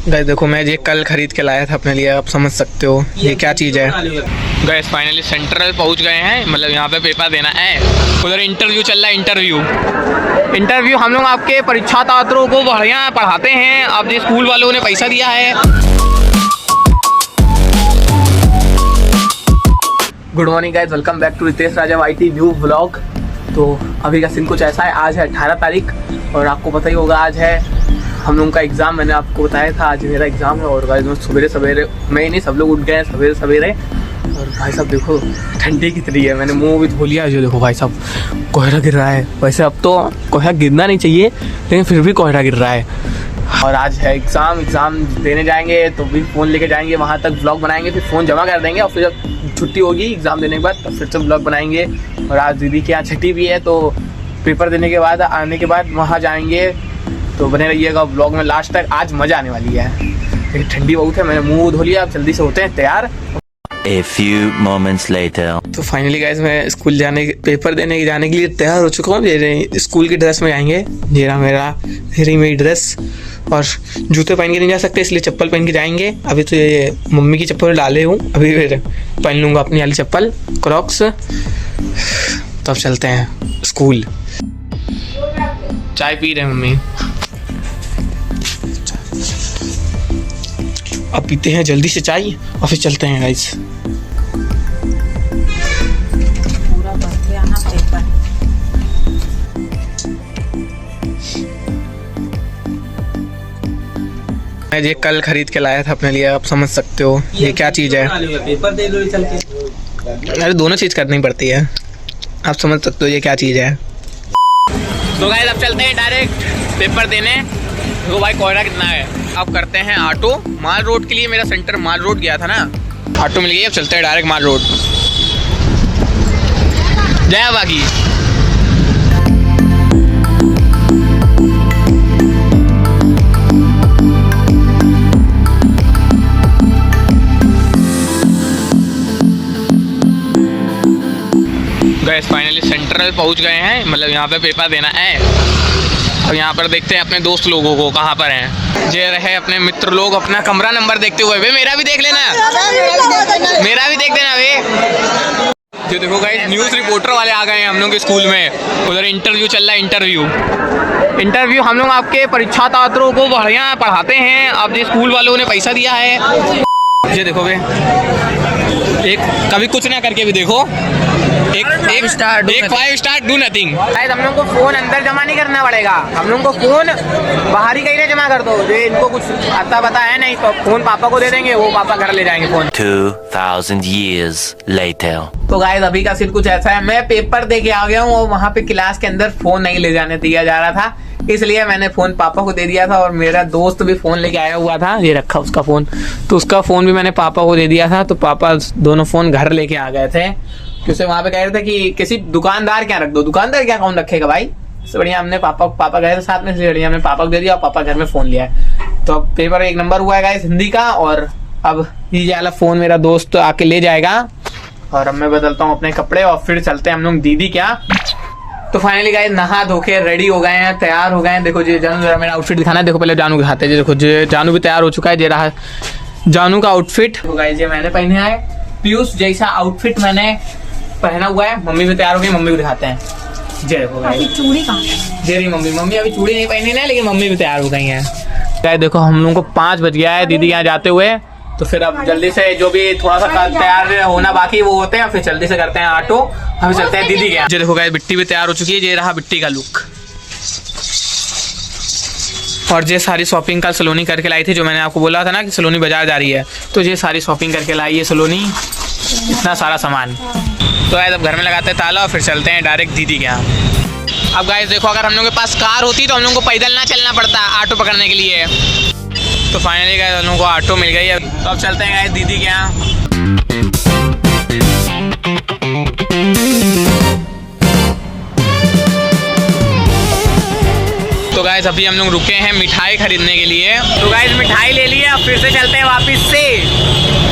Guys देखो मैं ये कल खरीद के लाया था अपने लिए, आप समझ सकते हो ये क्या चीज़ है। गाइस फाइनली सेंट्रल पहुंच गए हैं, मतलब यहाँ पे पेपर देना है। उधर इंटरव्यू चल रहा है। इंटरव्यू हम लोग आपके परीक्षा छात्रों को बढ़िया पढ़ाते हैं। आप ये स्कूल वालों ने पैसा दिया है। Good morning guys, welcome back to Ritesh Raja YT new vlog. तो अभी का सीन कुछ ऐसा है, आज है 18 तारीख और आपको पता ही होगा आज है हम लोगों का एग्ज़ाम। मैंने आपको बताया था आज मेरा एग्ज़ाम है। और गाइस सवेरे सवेरे मैं ही नहीं, सब लोग उठ गए हैं सवेरे सवेरे। और भाई साहब देखो ठंडी कितनी है, मैंने मुंह भी धो लिया। जो देखो भाई साहब कोहरा गिर रहा है। वैसे अब तो कोहरा गिरना नहीं चाहिए लेकिन फिर भी कोहरा गिर रहा है। और आज है एग्ज़ाम देने जाएंगे तो भी फ़ोन लेके जाएंगे, वहाँ तक ब्लॉग बनाएंगे, फिर फ़ोन जमा कर देंगे और फिर जब छुट्टी होगी एग्ज़ाम देने के बाद तब फिर से ब्लॉग बनाएंगे। और आज दीदी के यहाँ छुट्टी भी है तो पेपर देने के बाद आने के बाद वहाँ जाएंगे। तो बने रहिएगा ब्लॉग में लास्ट तक, आज मज़ा आने वाली है। लेकिन ठंडी बहुत है, मैंने मुँह धो लिया, अब जल्दी से होते हैं तैयार। A few moments later. तो फाइनली गाइस मैं स्कूल पेपर देने जाने के लिए तैयार हो चुका हूँ। ये स्कूल की ड्रेस में जाएंगे, मेरी ड्रेस। और जूते पहन के नहीं जा सकते इसलिए चप्पल पहन के जाएंगे। अभी तो ये मम्मी की चप्पल डाले हूँ, अभी फिर पहन लूँगा अपनी वाली चप्पल क्रॉक्स। तब चलते हैं स्कूल। चाय पी रहे मम्मी, अब पीते हैं जल्दी से चाय और फिर चलते हैं गाइस। मैं ये कल खरीद के लाया था अपने लिए, आप समझ सकते हो ये क्या चीज़ है। पेपर दे दो चल के। अरे दोनों चीज़ करनी पड़ती है, आप समझ सकते हो ये क्या चीज़ है। तो गाइस अब चलते हैं डायरेक्ट पेपर देने। तो भाई कोहरा कितना है। अब करते हैं ऑटो माल रोड के लिए। मेरा सेंटर माल रोड गया था ना, ऑटो मिल गई। अब चलते हैं डायरेक्ट माल रोड। जय बागी। गाइस फाइनली सेंट्रल पहुंच गए हैं, मतलब यहाँ पे पेपर देना है। अब यहाँ पर देखते हैं अपने दोस्त लोगों को कहाँ पर हैं। जे रहे अपने मित्र लोग अपना कमरा नंबर देखते हुए। वे मेरा भी देख लेना, मेरा भी देख देना वे। जो देखो गाइस न्यूज़ रिपोर्टर वाले आ गए हैं हम लोग के स्कूल में। उधर इंटरव्यू चल रहा है। इंटरव्यू हम लोग आपके परीक्षा छात्रों को बढ़िया पढ़ाते हैं। आप ये स्कूल वालों ने पैसा दिया है। ये देखो वे एक कभी कुछ ना करके भी देखो, एक 5 स्टार डू नथिंग। हम लोग को फोन अंदर जमा नहीं करना पड़ेगा, हम लोग को फोन बाहर ही कहीं ना जमा कर दो। जो इनको कुछ आता पता है नहीं तो फोन पापा को दे देंगे, वो पापा घर ले जाएंगे फोन। 2000 years later. तो गाइस अभी का सीन कुछ ऐसा है, मैं पेपर दे के आ गया हूँ और वहाँ पे क्लास के अंदर फोन नहीं ले जाने दिया जा रहा था, इसलिए मैंने फोन पापा को दे दिया था। और मेरा दोस्त भी फोन लेके आया हुआ था, ये रखा उसका फोन, तो उसका फोन भी मैंने पापा को दे दिया था। तो पापा दोनों फोन घर लेके आ गए थे क्योंकि वहाँ पे कह रहे थे कि किसी दुकानदार क्या रख दो। दुकानदार क्या कौन रखेगा भाई, इससे बढ़िया हमने पापा गए थे साथ में, इसलिए बढ़िया हमने पापा को दे दिया और पापा घर में फोन लिया है। तो अब पेपर 1 नंबर हुआ है गाइस हिंदी का। और अब ये वाला फोन मेरा दोस्त आके ले जाएगा और अब मैं बदलता हूँ अपने कपड़े और फिर चलते हैं हम लोग दीदी क्या। तो फाइनली गाइस नहा धो के रेडी हो गए हैं, तैयार हो गए हैं। देखो जी जानू जरा मेरा आउटफिट दिखाना है। देखो पहले जानू दिखाते हैं। देखो जी जानू भी तैयार हो चुका है, ये रहा जानू का आउटफिट। तो गाइस ये मैंने पहने है पीयूष जैसा आउटफिट मैंने पहना हुआ है। मम्मी भी तैयार हो गई, मम्मी को दिखाते हैं। जय देखो गाइस चूड़ी कहाँ है। जी मम्मी अभी चूड़ी नहीं पहनी है लेकिन मम्मी भी तैयार हो गई है। गाइस देखो हम लोगों को 5 बज गया है दीदी यहाँ जाते हुए। तो फिर अब जल्दी से जो भी थोड़ा सा तैयार होना बाकी वो होते हैं, फिर जल्दी से करते हैं ऑटो, हम चलते हैं दीदी के यहाँ। देखो गाइस बिट्टी भी तैयार हो चुकी है, ये रहा बिट्टी का लुक। और ये सारी शॉपिंग कल सलोनी करके लाई थी, जो मैंने आपको बोला था ना कि सलोनी बाजार जा रही है, तो ये सारी शॉपिंग करके लाई है सलोनी, इतना सारा सामान। तो गाइस अब घर में लगाते हैं ताला और फिर चलते हैं डायरेक्ट दीदी के यहाँ। अब गाइस देखो अगर हम लोगों के पास कार होती तो हम लोगों को पैदल ना चलना पड़ता ऑटो पकड़ने के लिए। तो फाइनली गाइस हम लोगों को ऑटो मिल गई है। तो अब चलते हैं गाइस दीदी के यहाँ। तो गाइस अभी हम लोग रुके हैं मिठाई खरीदने के लिए। तो गाइस मिठाई ले लिए, अब फिर से चलते हैं वापस से,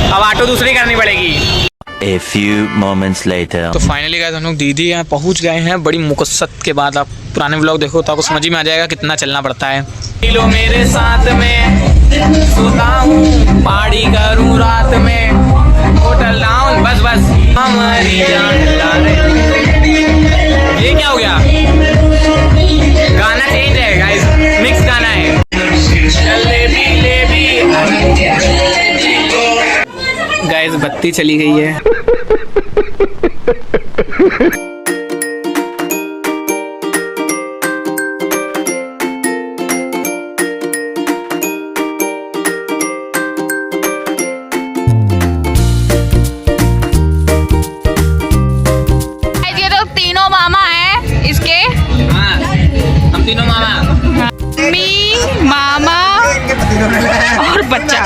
अब ऑटो दूसरी करनी पड़ेगी। A few moments later. तो फाइनली गाइस हम लोग दीदी यहाँ पहुँच गए हैं बड़ी मुकस्सत के बाद। आप पुराने व्लॉग देखो तो आपको समझ में आ जाएगा कितना चलना पड़ता है। लो मेरे साथ में गाइस बत्ती चली गई है। ये तो तीनों मामा हैं इसके। हाँ, हम तीनों मामा। मी, मामा और बच्चा।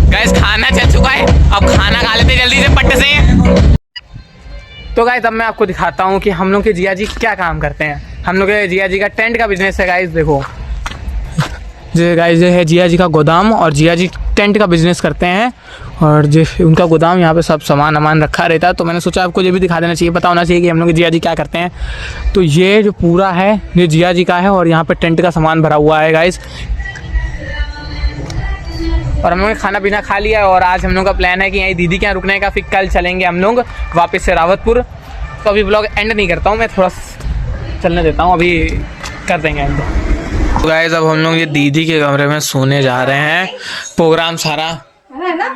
गाइस खाना चल चुका है, अब खाना खा लेते जल्दी से पट से। तो गाइस अब मैं आपको दिखाता हूँ कि हम लोग के जिया जी क्या काम करते हैं। हम लोग के जिया जी का टेंट का बिजनेस है गाइस। देखो ये गाइस ये है जिया जी का गोदाम, और जिया जी टेंट का बिजनेस करते हैं, और जो उनका गोदाम यहाँ पे सब सामान वामान रखा रहता है। तो मैंने सोचा आपको ये भी दिखा देना चाहिए, पता होना चाहिए कि हम लोग के जिया जी क्या करते हैं। तो ये जो पूरा है ये जिया जी का है, और यहाँ पे टेंट का सामान भरा हुआ है गाइस। और हम लोग ने खाना पीना खा लिया है, और आज हम लोग का प्लान है कि यहीं दीदी के यहाँ रुकने का, फिर कल चलेंगे हम लोग वापस से रावतपुर। तो अभी ब्लॉग एंड नहीं करता हूँ मैं, थोड़ा चलने देता हूँ, अभी कर देंगे एंड। तो गाइस अब हम लोग ये दीदी के कमरे में सोने जा रहे हैं। प्रोग्राम सारा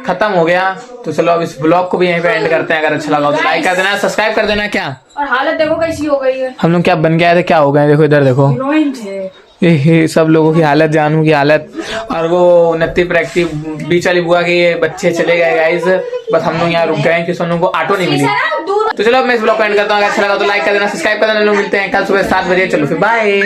खत्म हो गया, तो चलो अब इस ब्लॉग को भी यहीं पे एंड करते हैं। अगर अच्छा लगा तो लाइक कर देना, सब्सक्राइब कर देना। क्या और हालत देखो कैसी हो गई है। हम लोग क्या बन के आए थे, क्या हो गए, देखो इधर देखो। हीरोइन थे। ये सब लोगों की हालत, जानू की हालत, और वो नत्ती प्रैक्टी बीच वाली बुआ के बच्चे चले गए गाइस। बस हम लोग यहाँ रुक गए क्योंकि हम लोग को ऑटो नहीं मिली। तो चलो अब मैं इस ब्लॉग को एंड करता हूँ। अगर अच्छा लगा तो लाइक कर देना, सब्सक्राइब कर देना। लोग मिलते हैं कल सुबह 7 बजे। चलो फिर बाय।